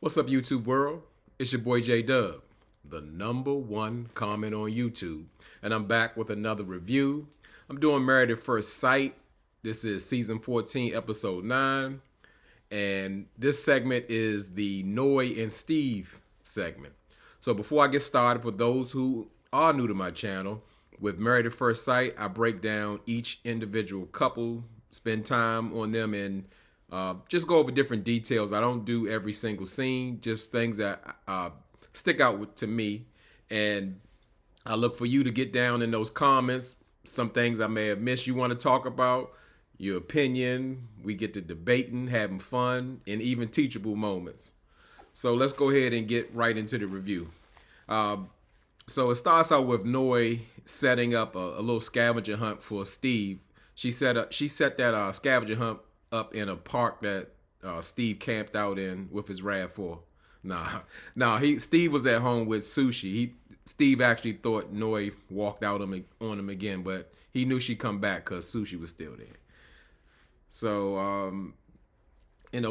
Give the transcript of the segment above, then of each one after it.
What's up, YouTube world? It's your boy J Dub, the #1 comment on YouTube, and I'm back with another review. I'm doing Married at First Sight. This is season 14, episode 9, and this segment is the Noy and Steve segment. So before I get started, for those who are new to my channel, with Married at First Sight, I break down each individual couple, spend time on them, and just go over different details. I don't do every single scene, just things that stick out to me. And I look for you to get down in those comments, some things I may have missed you want to talk about, your opinion. We get to debating, having fun, and even teachable moments. So let's go ahead and get right into the review. So it starts out with Noy setting up a little scavenger hunt for Steve. She set that scavenger hunt up in a park that Steve camped out in with his RAV4. Steve was at home with Sushi. Steve actually thought Noy walked out on him again, but he knew she'd come back because Sushi was still there. So,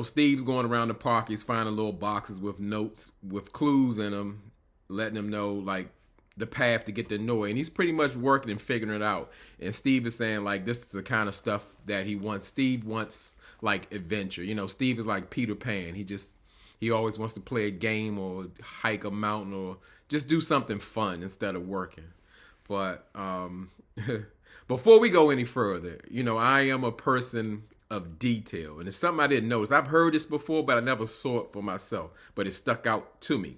Steve's going around the park. He's finding little boxes with notes, with clues in them, letting him know, like, the path to get to Noy. And he's pretty much working and figuring it out. And Steve is saying, like, this is the kind of stuff that he wants. Steve wants, like, adventure. Steve is like Peter Pan. He always wants to play a game or hike a mountain or just do something fun instead of working. But before we go any further, I am a person of detail. And it's something I didn't notice. I've heard this before, but I never saw it for myself. But it stuck out to me.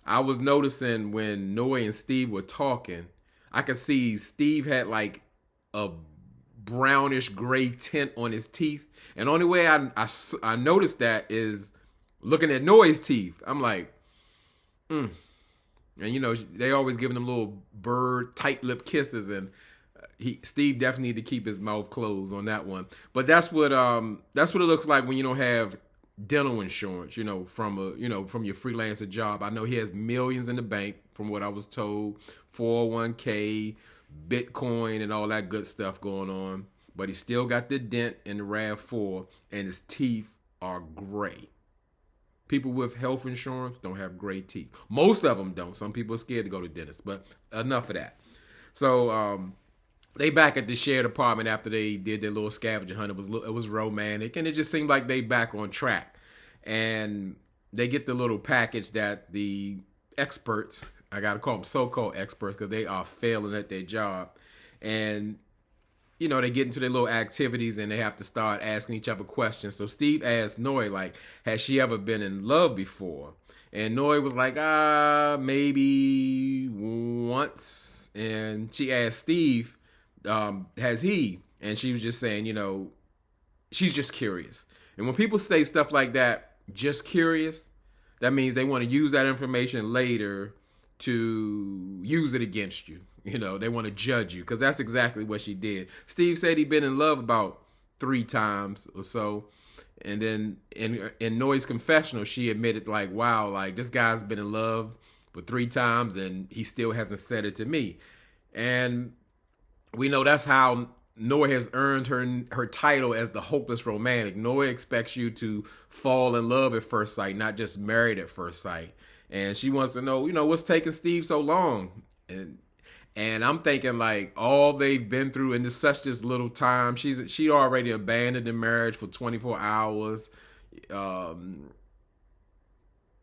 I was noticing when Noy and Steve were talking, I could see Steve had like a brownish gray tint on his teeth. And the only way I noticed that is looking at Noy's teeth. I'm like, And they always giving him little bird tight lip kisses, and Steve definitely need to keep his mouth closed on that one. But that's what it looks like when you don't have dental insurance, from your freelancer job. I know he has millions in the bank from what I was told, 401k, Bitcoin, and all that good stuff going on. But he still got the dent in the RAV4, and his teeth are gray. People with health insurance don't have gray teeth. Most of them don't. Some people are scared to go to dentists, but enough of that. So they back at the shared apartment after they did their little scavenger hunt. It was romantic, and it just seemed like they back on track. And they get the little package that the experts, I gotta call them so-called experts because they are failing at their job, and they get into their little activities and they have to start asking each other questions. So Steve asked Noy, like, has she ever been in love before? And Noy was like, maybe once. And she asked Steve, has he? And she was just saying, she's just curious. And when people say stuff like that, just curious, that means they want to use that information later to use it against you. They want to judge you, because that's exactly what she did. Steve said he'd been in love about 3 times or so. And then in Noy's confessional, she admitted, like, wow, like, this guy's been in love for 3 times and he still hasn't said it to me. And we know that's how Noy has earned her title as the hopeless romantic. Noy expects you to fall in love at first sight, not just married at first sight. And she wants to know, what's taking Steve so long? And I'm thinking, like, all they've been through in such this little time. She already abandoned the marriage for 24 hours.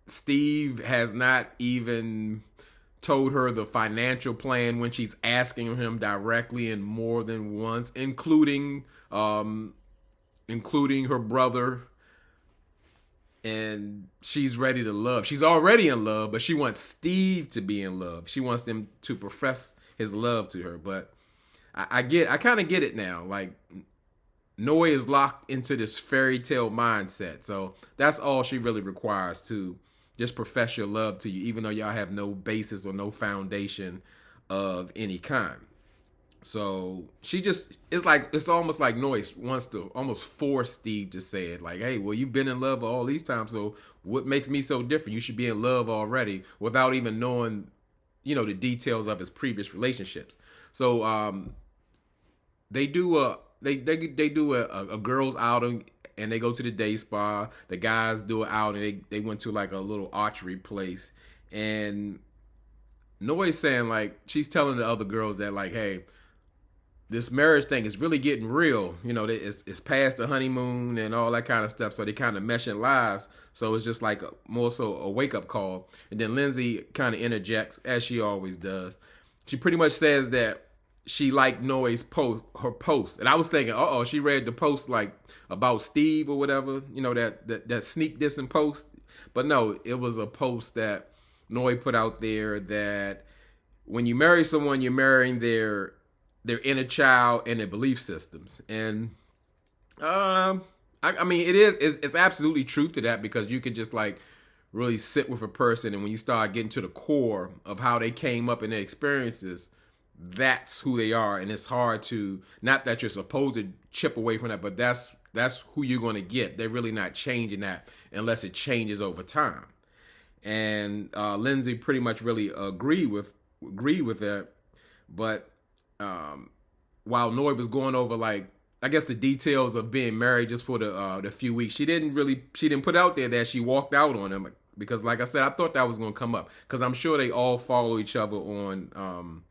Steve has not even told her the financial plan when she's asking him directly and more than once, including her brother. And she's ready to love. She's already in love, but she wants Steve to be in love. She wants him to profess his love to her. But I kind of get it now. Like, Noy is locked into this fairy tale mindset. So that's all she really requires, to just profess your love to you, even though y'all have no basis or no foundation of any kind. So it's almost like Noy wants to almost force Steve to say it, like, hey, well, you've been in love all these times, so what makes me so different? You should be in love already, without even knowing, the details of his previous relationships. So they do a girls outing and they go to the day spa. The guys do it out, and they went to like a little archery place. And Noi's saying, like, she's telling the other girls that, like, hey, this marriage thing is really getting real. You know, it's past the honeymoon and all that kind of stuff. So they kind of meshing lives. So it's just like more so a wake up call. And then Lindsay kind of interjects, as she always does. She pretty much says that she liked Noi's post. And I was thinking, she read the post like about Steve or whatever, you know, that sneak dissing post. But no, it was a post that Noi put out there that when you marry someone, you're marrying their inner child and their belief systems. And I mean, it's absolutely truth to that, because you could just like really sit with a person, and when you start getting to the core of how they came up in their experiences, that's who they are. And it's hard to, not that you're supposed to chip away from that, but that's who you're going to get. They're really not changing that unless it changes over time. And Lindsay pretty much really agree with that. But while Noi was going over, like, I guess the details of being married just for the few weeks, she didn't put out there that she walked out on him, because, like I said, I thought that was going to come up, because I'm sure they all follow each other on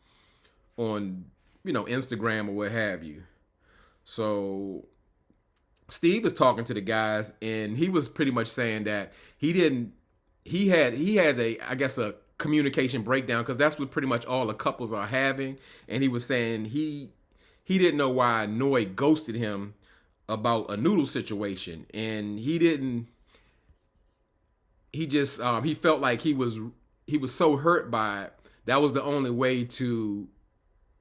you know, Instagram or what have you. So Steve was talking to the guys, and he was pretty much saying that he had a communication breakdown, because that's what pretty much all the couples are having. And he was saying he didn't know why Noi ghosted him about a noodle situation, and he felt like he was so hurt by it. That was the only way to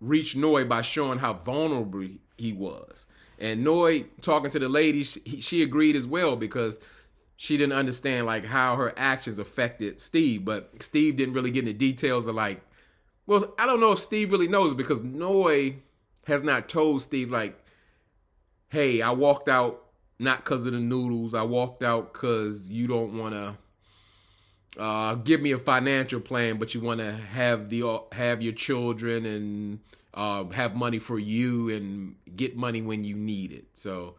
reach Noi, by showing how vulnerable he was. And Noi, talking to the ladies, she agreed as well, because she didn't understand like how her actions affected Steve. But Steve didn't really get into details of like, well, I don't know if Steve really knows, because Noi has not told Steve like, hey, I walked out not because of the noodles. I walked out because you don't want to give me a financial plan, but you want to have your children and have money for you and get money when you need it. So,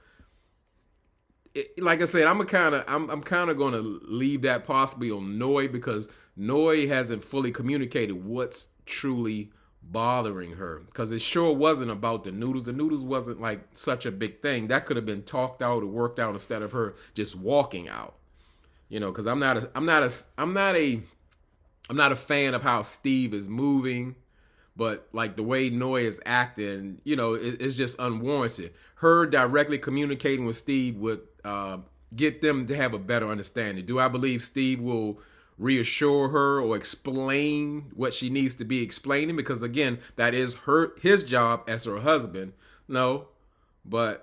like I said, I'm kind of going to leave that possibly on Noi, because Noi hasn't fully communicated what's truly bothering her, because it sure wasn't about the noodles. The noodles wasn't like such a big thing. That could have been talked out or worked out instead of her just walking out. You know, because I'm not a fan of how Steve is moving, but like the way Noi is acting, you know, it's just unwarranted. Her directly communicating with Steve would get them to have a better understanding. Do I believe Steve will reassure her or explain what she needs to be explaining? Because again, that is his job as her husband. No, but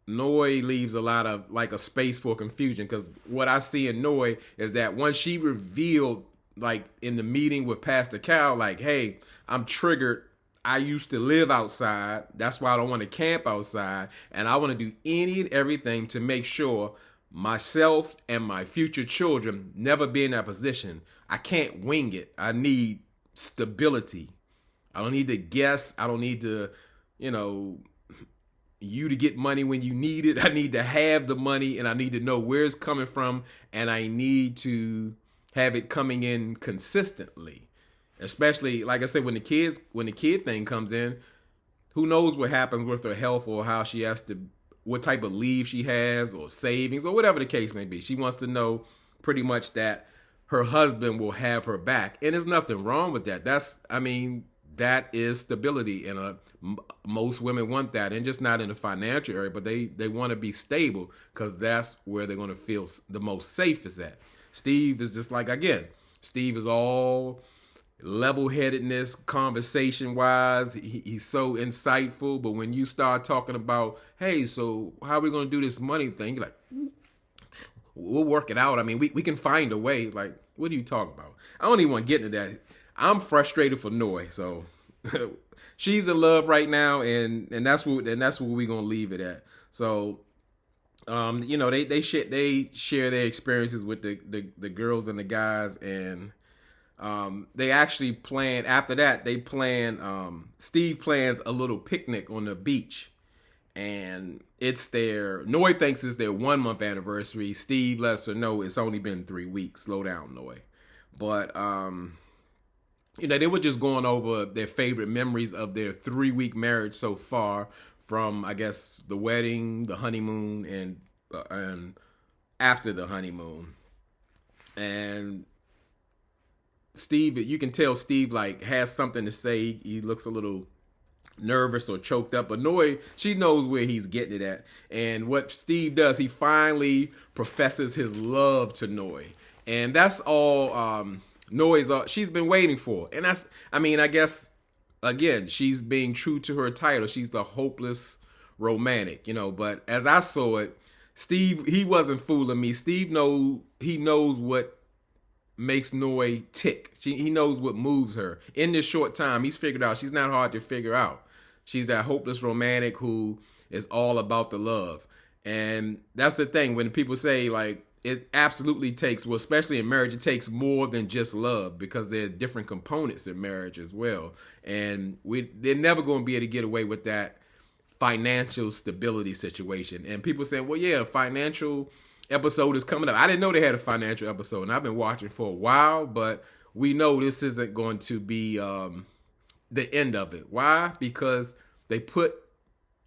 Noi leaves a lot of like a space for confusion, because what I see in Noi is that once she revealed, like in the meeting with Pastor Cal, like, hey, I'm triggered. I used to live outside. That's why I don't want to camp outside. And I want to do any and everything to make sure myself and my future children never be in that position. I can't wing it. I need stability. I don't need to guess. I don't need to, you know, you to get money when you need it. I need to have the money, and I need to know where it's coming from, and I need to have it coming in consistently. Especially, like I said, when the kid thing comes in, who knows what happens with her health, or how she has to, what type of leave she has, or savings, or whatever the case may be. She wants to know pretty much that her husband will have her back. And there's nothing wrong with that. That is stability. And most women want that, and just not in the financial area, but they want to be stable, because that's where they're going to feel the most safest at. Steve is just like, again, Steve is all level-headedness, conversation-wise. He's so insightful, but when you start talking about, hey, so how are we going to do this money thing? You're like, we'll work it out. I mean, we can find a way. Like, what are you talking about? I don't even want to get into that. I'm frustrated for Noi, so she's in love right now, and that's what we're gonna leave it at. So, you know, they share their experiences with the girls and the guys, and they actually plan after that. Steve plans a little picnic on the beach, and it's their Noi thinks it's their 1 month anniversary. Steve lets her know it's only been 3 weeks. Slow down, Noi. But they were just going over their favorite memories of their 3 week marriage so far, from I guess the wedding, the honeymoon, and after the honeymoon. And Steve, you can tell Steve like has something to say. He looks a little nervous or choked up. But Noi, she knows where he's getting it at. And what Steve does, he finally professes his love to Noi. And that's all Noi's she's been waiting for. And I guess, again, she's being true to her title. She's the hopeless romantic, But as I saw it, Steve, he wasn't fooling me. Steve knows what makes Noi tick. He knows what moves her. In this short time, he's figured out she's not hard to figure out. She's that hopeless romantic who is all about the love. And that's the thing. When people say, like, it absolutely takes, well, especially in marriage, it takes more than just love, because there are different components in marriage as well. And they're never going to be able to get away with that financial stability situation. And people saying, well, yeah, a financial episode is coming up. I didn't know they had a financial episode, and I've been watching for a while, but we know this isn't going to be the end of it. Why? Because they put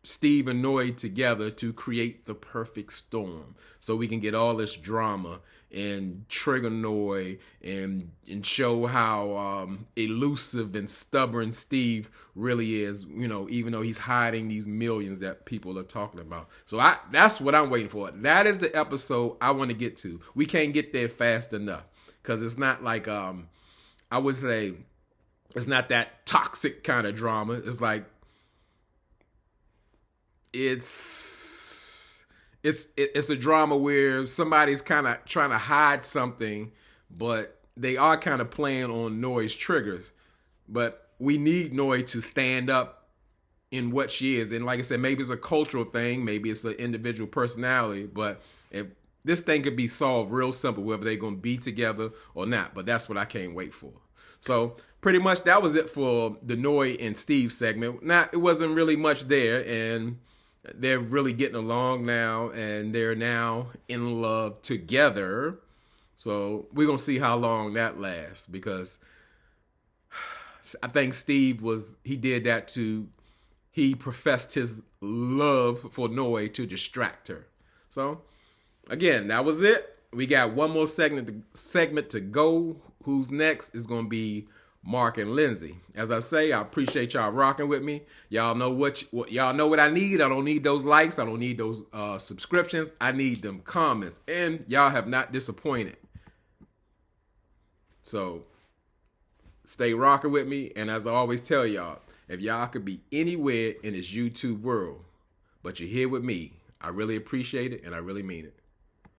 Steve and Noi together to create the perfect storm, so we can get all this drama and trigger Noi and show how elusive and stubborn Steve really is, even though he's hiding these millions that people are talking about. So that's what I'm waiting for. That is the episode I want to get to. We can't get there fast enough, because it's not like I would say it's not that toxic kind of drama. It's like it's a drama where somebody's kind of trying to hide something, but they are kind of playing on Noi's triggers. But we need Noi to stand up in what she is. And like I said, maybe it's a cultural thing, maybe it's an individual personality, but if this thing could be solved real simple, whether they're going to be together or not. But that's what I can't wait for. So pretty much that was it for the Noi and Steve segment. It wasn't really much there, and they're really getting along now, and they're now in love together. So we're going to see how long that lasts, because I think Steve did that he professed his love for Noi to distract her. So again, that was it. We got one more segment to go. Who's next is going to be Mark and Lindsay. As I say, I appreciate y'all rocking with me. Y'all know y'all know what I need. I don't need those likes. I don't need those subscriptions. I need them comments. And y'all have not disappointed. So stay rocking with me. And as I always tell y'all, if y'all could be anywhere in this YouTube world, but you're here with me, I really appreciate it, and I really mean it.